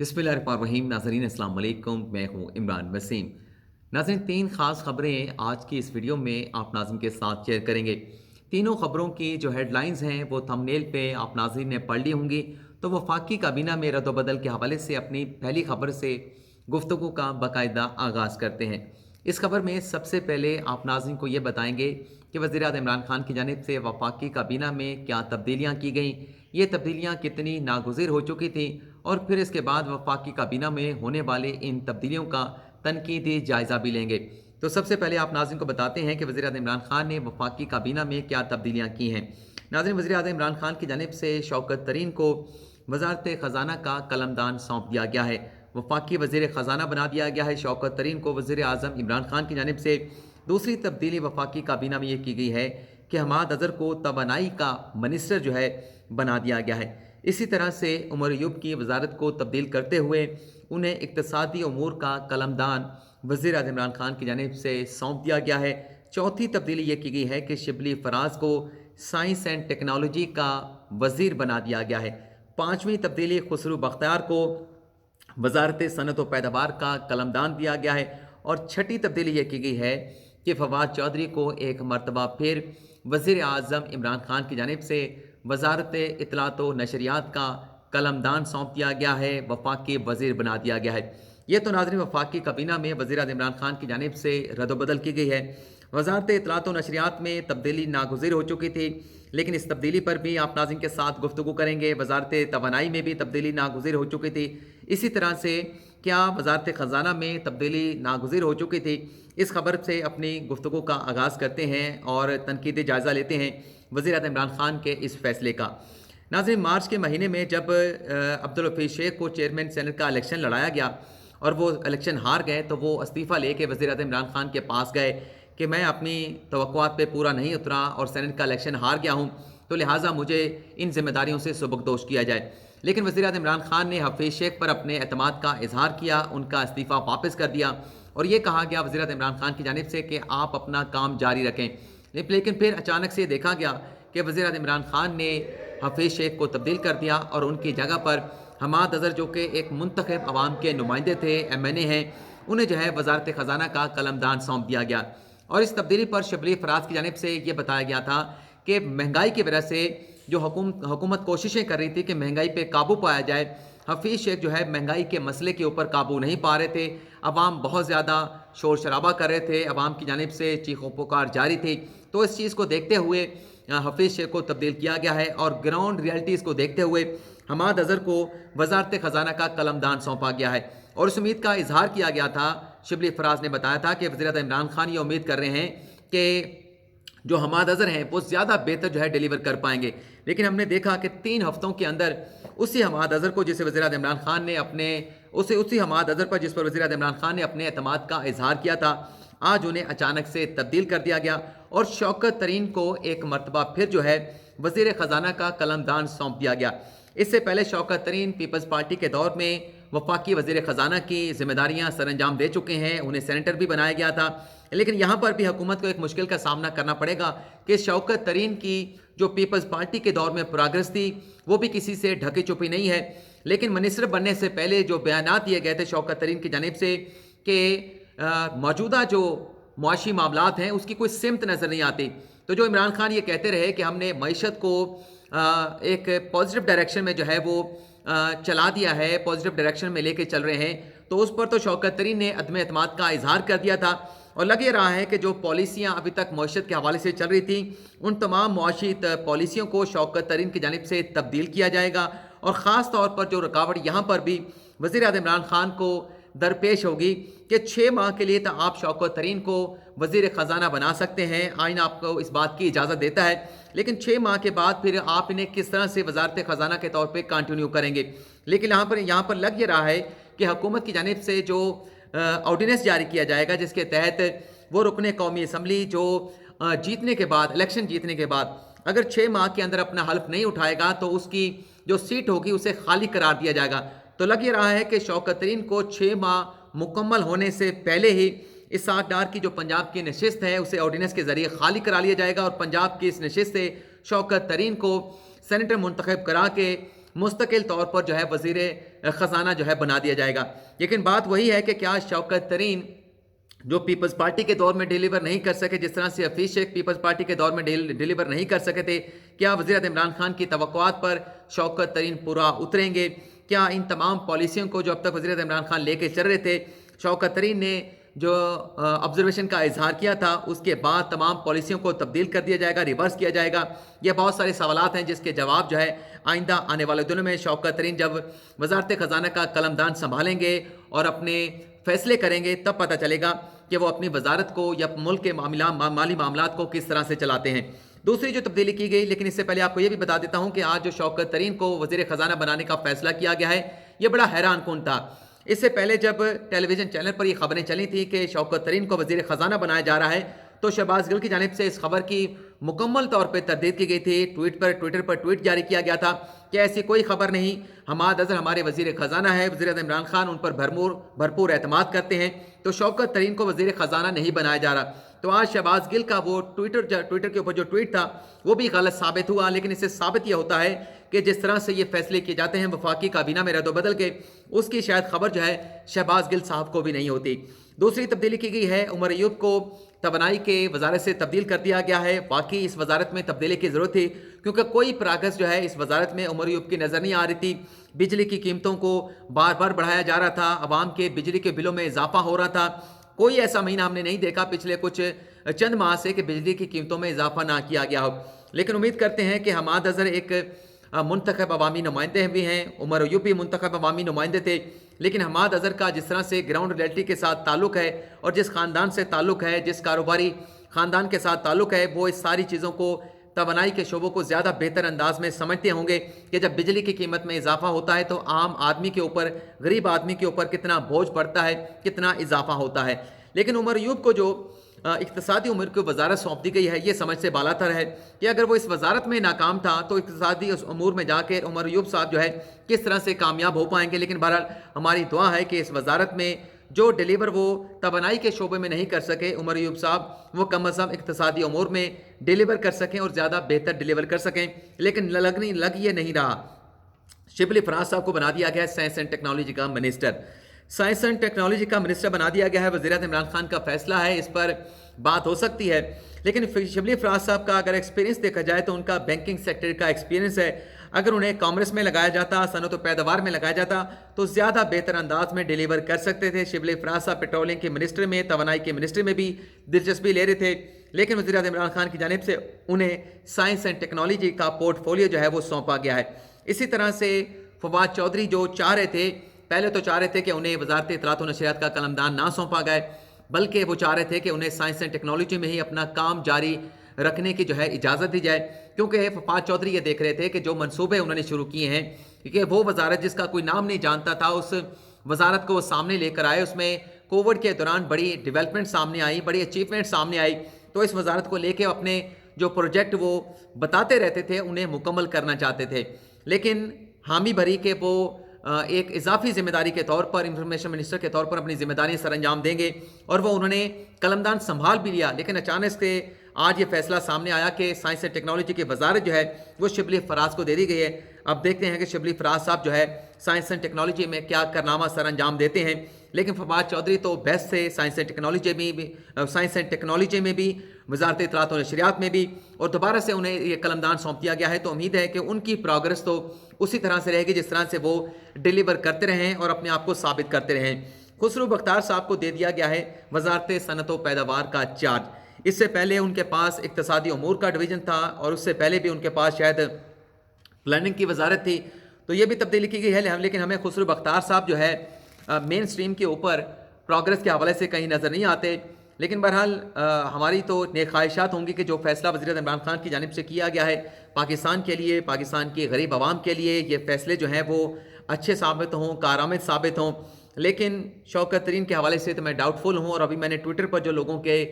बिस्मिल्लाहिर्रहमानिर्रहीम। नाज़रीन अस्सलाम वालेकुम, मैं हूँ इमरान वसीम। नाज़रीन, 3 ख़ास ख़बरें आज की इस वीडियो में आप नाज़रीन के साथ शेयर करेंगे। तीनों ख़बरों की जो हेडलाइंस हैं वो थंबनेल पे आप नाज़रीन ने पढ़ ली होंगी। तो वफाकी काबीना में रद्द-ओ-बदल के हवाले से अपनी पहली ख़बर से गुफ्तगू का बाकायदा आगाज़ करते हैं। इस खबर में सबसे पहले आप नाज़रीन को ये बताएंगे कि वज़ीर-ए-आज़म इमरान खान की जानिब से वफाकी काबीना में क्या तब्दीलियाँ की गईं, ये तब्दीलियाँ कितनी नागुज़िर हो चुकी थीं और फिर इसके बाद वफाकी काबीना में होने वाले इन तब्दीलियों का तनकीदी जायज़ा भी लेंगे। तो सबसे पहले आप नाज़रीन को बताते हैं कि वज़ीर-ए-आज़म इमरान खान ने वफाकी काबीना में क्या तब्दीलियाँ की हैं। नाज़रीन, वज़ीर-ए-आज़म इमरान खान की जानिब से शौकत तरीन को वज़ारत ख़ज़ाना का कलमदान सौंप दिया गया है। वफाकी वज़ीर ख़ज़ाना बना दिया गया है। शौकत तरीन को वज़ीर-ए-आज़म इमरान खान की जानिब से दूसरी तब्दीली वफाकी काबीना में ये की गई है कि हमाद अज़हर को तवानाई का मिनिस्टर जो है बना दिया गया है। इसी तरह से उमर अयूब की वजारत को तब्दील करते हुए उन्हें इक़्तिसादी उमूर का कलमदान वज़ीर-ए-आज़म इमरान खान की जानिब से सौंप दिया गया है। चौथी तब्दीली ये की गई है कि शिबली फराज को साइंस एंड टेक्नोलॉजी का वज़ीर बना दिया गया है। पाँचवीं तब्दीली खुसरू बख्तियार को वजारत सनत व पैदावार का कलमदान दिया गया है। और छठी तब्दीली ये की गई है कि फवाद चौधरी को एक मरतबा फिर वज़ीर-ए-आज़म इमरान खान की जानिब से वजारत इत्तलात व नशरियात का कलमदान सौंप दिया गया है, वफाकी वज़ीर बना दिया गया है। ये तो नाज़रीन वफाकी काबीना में वज़ीर-ए-आज़म इमरान खान की जानिब से रद्द-ओ-बदल की गई है। वजारत इत्तलात व नशरियात में तब्दीली नागुज़िर हो चुकी थी, लेकिन इस तब्दीली पर भी आप नाज़रीन के साथ गुफ्तगू करेंगे। वजारत तवानाई में भी तब्दीली नागुज़िर हो चुकी थी। इसी तरह से क्या वजारत ख़ज़ाना में तब्दीली नागुज़िर हो चुकी थी? इस खबर से अपनी गुफ्तगू का आगाज़ करते हैं और तनकीदी जायज़ा लेते हैं वज़ीर-ए-आज़म इमरान खान के इस फैसले का। नाज़रीन, मार्च के महीने में जब अब्दुल हफीज़ शेख को चेयरमैन सेनेट का इलेक्शन लड़ाया गया और वो इलेक्शन हार गए, तो वो इस्तीफ़ा लेके वज़ीर-ए-आज़म इमरान खान के पास गए कि मैं अपनी तवक्कुआत पे पूरा नहीं उतरा और सेनेट का इलेक्शन हार गया हूँ, तो लिहाजा मुझे इन ज़िम्मेदारियों से सुबकदोश किया जाए। लेकिन वज़ीर-ए-आज़म इमरान खान ने हफीज़ शेख पर अपने एतमाद का इजहार किया, उनका इस्तीफ़ा वापस कर दिया और ये कहा गया वज़ीर-ए-आज़म इमरान खान की जानिब से कि आप अपना काम जारी रखें। लेकिन फिर अचानक से देखा गया कि वज़ीर-ए-आज़म इमरान खान ने हफीज़ शेख को तब्दील कर दिया और उनकी जगह पर हमाद अज़हर, जो कि एक मुंतखब अवाम के नुमाइंदे थे, MNA हैं, उन्हें जो है वज़ारत ख़ज़ाना का कलमदान सौंप दिया गया। और इस तब्दीली पर शिबली फराज की जानिब से ये बताया गया था कि महंगाई की वजह से जो हुकूमत कोशिशें कर रही थी कि महंगाई पे काबू पाया जाए, हफीज़ शेख जो है महंगाई के मसले के ऊपर काबू नहीं पा रहे थे। अवाम बहुत ज़्यादा शोर शराबा कर रहे थे, अवाम की जानिब से चीखों पुकार जारी थी। तो इस चीज़ को देखते हुए हफीज़ शेख को तब्दील किया गया है और ग्राउंड रियलिटीज़ को देखते हुए हमाद अज़हर को वज़ारत ख़ज़ाना का कलमदान सौंपा गया है। और इस उम्मीद का इजहार किया गया था, शिबली फराज ने बताया था कि वज़ीर-ए-आज़म इमरान खान ये उम्मीद कर रहे हैं कि जो हमाद अज़हर हैं वो ज़्यादा बेहतर जो है डिलीवर कर पाएंगे। लेकिन हमने देखा कि 3 हफ्तों के अंदर उसी हमाद अज़हर को जिसे वज़ीर-ए-आज़म इमरान खान ने अपने उसी हमाद अज़हर पर जिस पर वज़ीर-ए-आज़म इमरान खान ने अपने एतमाद का इजहार किया था, आज उन्हें अचानक से तब्दील कर दिया गया और शौकत तरीन को एक मरतबा फिर जो है वज़ीर ख़ज़ाना का कलमदान सौंप दिया गया। इससे पहले शौकत तरीन पीपल्स पार्टी के दौर में वफाकी वज़ीर ख़ज़ाना की ज़िम्मेदारियाँ सरअंजाम दे चुके हैं, उन्हें सेनेटर भी बनाया गया था। लेकिन यहाँ पर भी हुकूमत को एक मुश्किल का सामना करना पड़ेगा कि शौकत तरीन की जो पीपल्स पार्टी के दौर में प्रोग्रेस थी वो भी किसी से ढकी छुपी नहीं है। लेकिन मिनिस्टर बनने से पहले जो बयानात दिए गए थे शौकत तरीन की जानिब से कि मौजूदा जो मुआशी मामलात हैं उसकी कोई सिमत नज़र नहीं आती, तो जो इमरान खान ये कहते रहे कि हमने मईशत को एक पॉजिटिव डायरेक्शन में जो है वो चला दिया है, पॉजिटिव डायरेक्शन में लेके चल रहे हैं, तो उस पर तो शौकत तरीन ने अदम एतमाद का इजहार कर दिया था। और लग ये रहा है कि जो पॉलिसियाँ अभी तक मईशत के हवाले से चल रही थी उन तमाम मुआशी पॉलिसियों को शौकत तरीन की जानिब से तब्दील किया जाएगा। और ख़ास तौर पर जो रुकावट यहाँ पर भी वज़ीर-ए-आज़म इमरान खान को दरपेश होगी कि 6 माह के लिए तो आप शौकत तरीन को वज़ीर ख़ज़ाना बना सकते हैं, आइन आपको इस बात की इजाज़त देता है, लेकिन 6 माह के बाद फिर आप इन्हें किस तरह से वज़ारत ख़ज़ाना के तौर पे कंटिन्यू करेंगे। लेकिन यहाँ पर लग ये रहा है कि हुकूमत की जानिब से जो ऑर्डिनेंस जारी किया जाएगा जिसके तहत वो रुकने कौमी असम्बली जो जीतने के बाद, इलेक्शन जीतने के बाद अगर 6 माह के अंदर अपना हल्फ नहीं उठाएगा तो उसकी जो सीट होगी उसे खाली करार दिया जाएगा। तो लग ये रहा है कि शौकत तरीन को 6 माह मुकम्मल होने से पहले ही इस साठडार की जो पंजाब की नशिस्त है उसे ऑर्डिनेंस के ज़रिए खाली करा लिया जाएगा और पंजाब की इस नशिस्त से शौकत तरीन को सेनेटर मुंतखब करा के मुस्तकिल तौर पर जो है वज़ीर ख़जाना जो है बना दिया जाएगा। लेकिन बात वही है कि क्या शौकत तरीन जो पीपल्स पार्टी के दौर में डिलीवर नहीं कर सके, जिस तरह से हफीज़ शेख पीपल्स पार्टी के दौर में डिलीवर नहीं कर सके थे, क्या वज़ीर इमरान खान की तवक्कुआत पर शौकत तरीन पूरा उतरेंगे? क्या इन तमाम पॉलिसियों को जो अब तक वज़ीर इमरान खान लेके चल रहे थे, शौकत तरीन ने जो ऑब्जर्वेशन का इजहार किया था उसके बाद तमाम पॉलिसियों को तब्दील कर दिया जाएगा, रिवर्स किया जाएगा? ये बहुत सारे सवालात हैं जिसके जवाब जो है आइंदा आने वाले दिनों में शौकत तरीन जब वज़ारत ख़जाना का कलमदान संभालेंगे और अपने फैसले करेंगे तब पता चलेगा कि वो अपनी वजारत को या मुल्क के माली मामलात को किस तरह से चलाते हैं। दूसरी जो तब्दीली की गई, लेकिन इससे पहले आपको ये भी बता देता हूँ कि आज जो शौकत तरीन को वज़ीर ख़जाना बनाने का फैसला किया गया है ये बड़ा हैरान कुन था। इससे पहले जब टेलीविज़न चैनल पर ये खबरें चली थी कि शौकत तरीन को वज़ीर ख़जाना बनाया जा रहा है तो शहबाज गिल की जानिब से इस खबर की मुकम्मल तौर पर तरदीद की गई थी। ट्विटर पर ट्वीट जारी किया गया था कि ऐसी कोई खबर नहीं, हमाद अज़हर हमारे वज़ीर ख़जाना है, वज़ीर इमरान खान उन पर भरपूर एतमाद करते हैं, तो शौकत तरीन को वज़ीर ख़जाना नहीं बनाया जा रहा। तो आज शहबाज गिल का वो ट्विटर के ऊपर जो ट्वीट था वो भी गलत साबित हुआ। लेकिन इससे साबित यह होता है कि जिस तरह से ये फैसले किए जाते हैं वफाकी काबीना में रद्दोबदल के, उसकी शायद खबर जो है शहबाज गिल साहब को भी नहीं होती। दूसरी तब्दीली की गई है, उमर अय्यूब को तवानाई के वजारत से तब्दील कर दिया गया है। वाकई इस वजारत में तब्दीली की ज़रूरत थी क्योंकि कोई प्रोग्रेस जो है इस वजारत में उमर अय्यूब की नज़र नहीं आ रही थी। बिजली की कीमतों को बार बार बढ़ाया जा रहा था, आवाम के बिजली के बिलों में इजाफा हो रहा था। कोई ऐसा महीना हमने नहीं देखा पिछले कुछ चंद माह से कि बिजली की कीमतों में इजाफा ना किया गया हो। लेकिन उम्मीद करते हैं कि हमाद अज़हर एक मुंतखब अवामी नुमाइंदे भी हैं, उमर अय्यूब भी मुंतखब अवामी नुमाइंदे थे, लेकिन हमाद अज़हर का जिस तरह से ग्राउंड रियलिटी के साथ ताल्लुक़ है और जिस ख़ानदान से ताल्लुक़ है, जिस कारोबारी ख़ानदान के साथ ताल्लुक़ है, वो इस सारी चीज़ों को तवानाई के शोबों को ज़्यादा बेहतर अंदाज में समझते होंगे कि जब बिजली की कीमत में इजाफा होता है तो आम आदमी के ऊपर, गरीब आदमी के ऊपर कितना बोझ पड़ता है, कितना इजाफा होता है। लेकिन उमर अय्यूब को जो इक़्तिसादी उमर की वजारत सौंप दी गई है ये समझ से बालातर है कि अगर वो इस वजारत में नाकाम था तो इक़्तिसादी उमूर में जाकर उमर अय्यूब साहब जो है किस तरह से कामयाब हो पाएंगे। लेकिन बहरहाल हमारी दुआ है कि इस वजारत में जो डिलीवर वो तवानाई के शोबे में नहीं कर सके उमर अय्यूब साहब, वो कम अज़ कम इक़्तिसादी उमूर में डिलीवर कर सकें और ज़्यादा बेहतर डिलीवर कर सकें। लेकिन लग ये नहीं रहा। शिबली फराज साहब को बना दिया गया है साइंस एंड टेक्नोलॉजी का मिनिस्टर। साइंस एंड टेक्नोलॉजी का मिनिस्टर बना दिया गया है। वज़ीर इमरान खान का फैसला है, इस पर बात हो सकती है। लेकिन शिबली फराज साहब का अगर एक्सपीरियंस देखा जाए तो उनका बैंकिंग सेक्टर का एक्सपीरियंस है। अगर उन्हें कॉमर्स में लगाया जाता, सनत व पैदावार में लगाया जाता तो ज़्यादा बेहतर अंदाज में डिलीवर कर सकते थे। शिबली फराज साहब पेट्रोलियम के मिनिस्ट्री में, तवानाई के मिनिस्ट्री में भी दिलचस्पी ले रहे थे, लेकिन वज़ीर इमरान खान की जानिब से उन्हें साइंस एंड टेक्नोलॉजी का पोर्टफोलियो जो है वो सौंपा गया है। इसी तरह से फवाद चौधरी जो चाह रहे थे, पहले तो चाह रहे थे कि उन्हें वज़ारत इत्तलात व नशरियात का कलमदान ना सौंपा गए, बल्कि वो चाह रहे थे कि उन्हें साइंस एंड टेक्नोलॉजी में ही अपना काम जारी रखने की जो है इजाज़त दी जाए। क्योंकि फवाद चौधरी ये देख रहे थे कि जो मनसूबे उन्होंने शुरू किए हैं, क्योंकि वो वजारत जिसका कोई नाम नहीं जानता था उस वजारत को वो सामने लेकर आए, उसमें कोविड के दौरान बड़ी डेवलपमेंट सामने आई, बड़ी अचीवमेंट सामने आई। तो इस वजारत को लेके अपने जो प्रोजेक्ट वो बताते रहते थे उन्हें मुकम्मल करना चाहते थे। लेकिन हामी भरी के वो एक इजाफी जिम्मेदारी के तौर पर, इंफॉर्मेशन मिनिस्टर के तौर पर अपनी जिम्मेदारियां सर अंजाम देंगे, और वो उन्होंने कलमदान संभाल भी लिया। लेकिन अचानक से आज ये फैसला सामने आया कि साइंस एंड टेक्नोलॉजी की वजारत जो है वो शिबली फराज को दे दी गई है। अब देखते हैं कि शिबली फराज साहब जो है साइंस एंड टेक्नोलॉजी में क्या कारनामा सर अंजाम देते हैं। लेकिन फवाद चौधरी तो बेस्ट थे साइंस एंड टेक्नोलॉजी में भी, वज़ारत इत्तलात व नशरियात में भी, और दोबारा से उन्हें ये कलमदान सौंप दिया गया है। तो उम्मीद है कि उनकी प्रोग्रेस तो उसी तरह से रहेगी जिस तरह से वो डिलीवर करते रहें और अपने आप को साबित करते रहें। खुसरो बख्तार साहब को दे दिया गया है वज़ारत सनत व पैदावार का चार्ज। इससे पहले उनके पास इक़्तिसादी उमूर का डिवीज़न था और उससे पहले भी उनके पास शायद प्लानिंग की वजारत थी। तो ये भी तब्दीली की गई है। लेकिन हमें खुसरो बख्तार साहब जो है मेन स्ट्रीम के ऊपर प्रोग्रेस के हवाले से कहीं नज़र नहीं आते। लेकिन बहरहाल हमारी तो नेक ख्वाहिशात होंगी कि जो फैसला वज़ीर इमरान खान की जानिब से किया गया है पाकिस्तान के लिए, पाकिस्तान की गरीब आवाम के लिए, ये फ़ैसले जो हैं वो अच्छे साबित हों, कारआमद साबित हों। लेकिन शौकत तरीन के हवाले से तो मैं डाउटफुल हूँ। और अभी मैंने ट्विटर पर जो लोगों के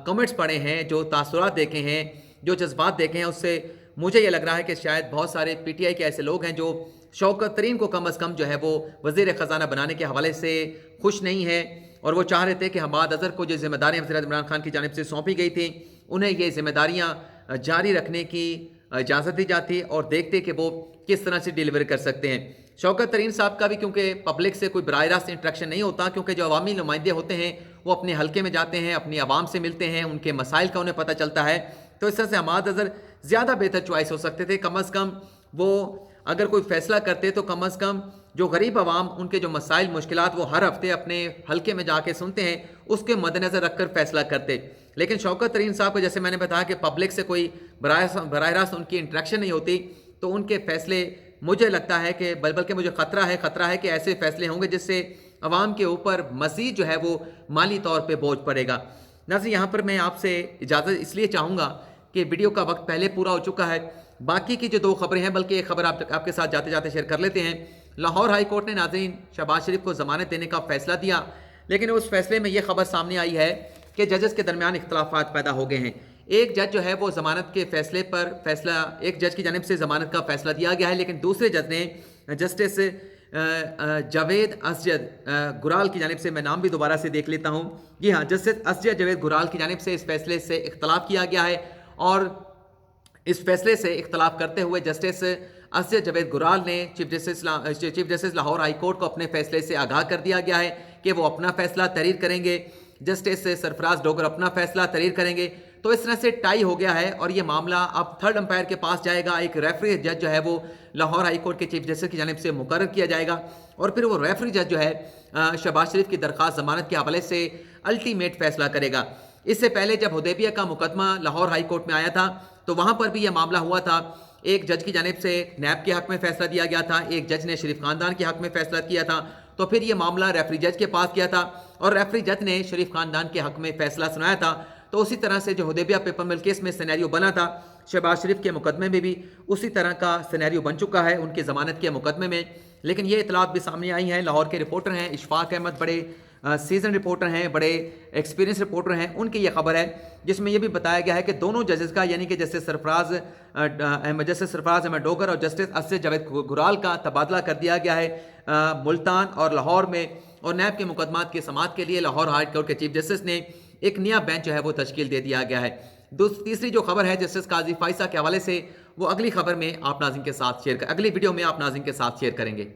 कमेंट्स पढ़े हैं, जो तासुरात देखे हैं, जो जज्बात देखे हैं, उससे मुझे ये लग रहा है कि शायद बहुत सारे PTI के ऐसे लोग हैं जो शौकत तरीन को कम अज़ कम जो है वो वज़ीर ख़जाना बनाने के हवाले से खुश नहीं है, और वो चाह रहे थे कि हमाद अज़हर को जो जिम्मेदारियाँ वज़ीर इमरान खान की जानिब से सौंपी गई थी उन्हें ये जिम्मेदारियाँ जारी रखने की इजाज़त दी जाती और देखते कि वो किस तरह से डिलीवर कर सकते हैं। शौकत तरीन साहब का भी क्योंकि पब्लिक से कोई बराह रास्त इंटरेक्शन नहीं होता, क्योंकि जो अवामी नुमाइंदे होते हैं वो अपने हल्के में जाते हैं, अपनी आवाम से मिलते हैं, उनके मसाइल का उन्हें पता चलता है। तो इस तरह से हमाद अज़हर ज़्यादा बेहतर चॉइस हो सकते थे। कम अज़ कम वो अगर कोई फ़ैसला करते तो कम अज़ कम जो गरीब आवाम उनके जो मसाइल मुश्किलात वो हर हफ्ते अपने हल्के में जाके सुनते हैं, उसके मद्देनज़र रख कर फ़ैसला करते। लेकिन शौकत तरीन साहब को जैसे मैंने बताया कि पब्लिक से कोई बराह रास्त उनकी इंटरेक्शन नहीं होती, तो उनके फ़ैसले मुझे लगता है कि बल्कि मुझे ख़तरा है कि ऐसे फ़ैसले होंगे जिससे आवाम के ऊपर मज़ीद जो है वो माली तौर पर बोझ पड़ेगा। नाज़रीन, यहाँ पर मैं आपसे इजाज़त इसलिए चाहूँगा कि वीडियो का वक्त पहले पूरा हो चुका है। बाकी की जो 2 खबरें हैं, बल्कि एक खबर आपके साथ जाते जाते शेयर कर लेते हैं। लाहौर हाई कोर्ट ने नाज़रीन शहबाज शरीफ को ज़मानत देने का फ़ैसला दिया, लेकिन उस फैसले में ये खबर सामने आई है कि जजेस के दरमियान इख्तलाफात पैदा हो गए हैं। एक जज जो है वो ज़मानत के फ़ैसले पर एक जज की जानिब से ज़मानत का फ़ैसला दिया गया है, लेकिन दूसरे जज ने जस्टिस जावेद असजद गुराल की जानिब से, मैं नाम भी दोबारा से देख लेता हूँ, जी हाँ, जस्टिस असजद जावेद गुराल की जानिब से इस फैसले से इख्तलाफ किया गया है। और इस फैसले से इख्तलाफ करते हुए जस्टिस असजद जावेद गुराल ने chief justice Lahore high court को अपने फैसले से आगाह कर दिया गया है कि वो अपना फैसला तहरीर करेंगे, जस्टिस सरफराज डोगर अपना फैसला तहरीर करेंगे। तो इस तरह से टाई हो गया है और ये मामला अब थर्ड अंपायर के पास जाएगा। एक रेफरी जज जो है वो लाहौर हाई कोर्ट के चीफ जस्टिस की जानिब से मुकर्रर किया जाएगा और फिर वो रेफरी जज जो है शहबाज शरीफ की दरख्वास्त ज़मानत के हवाले से अल्टीमेट फैसला करेगा। इससे पहले जब हुदैबिया का मुकदमा लाहौर हाई कोर्ट में आया था तो वहाँ पर भी यह मामला हुआ था। एक जज की जानिब से नैब के हक में फैसला दिया गया था, एक जज ने शरीफ खानदान के हक में फैसला किया था। तो फिर ये मामला रेफरी जज के पास गया था और रेफरी जज ने शरीफ खानदान के हक में फैसला सुनाया था। तो उसी तरह से जो हुदैबिया पेपर मिल केस में सिनेरियो बना था, शहबाज शरीफ के मुकदमे में भी उसी तरह का सिनेरियो बन चुका है उनकी ज़मानत के मुकदमे में। लेकिन ये इतलात भी सामने आई हैं, लाहौर के रिपोर्टर हैं इशफाक अहमद, बड़े सीजन रिपोर्टर हैं, बड़े एक्सपीरियंस रिपोर्टर हैं, उनकी ये खबर है जिसमें यह भी बताया गया है कि दोनों जजेस का, यानी कि जस्टिस सरफराज अहमद डोगर और जस्टिस असजद जावेद गुराल का तबादला कर दिया गया है मुल्तान और लाहौर में। और नैब के मुकदमात की समाअत के लिए लाहौर हाई कोर्ट के चीफ जस्टिस ने एक नया बेंच जो है वो तश्कील दे दिया गया है। तीसरी जो खबर है जस्टिस काजी फाइसा के हवाले से, वो अगली खबर में आप नाज़रीन के साथ अगली वीडियो में आप नाज़रीन के साथ शेयर करेंगे।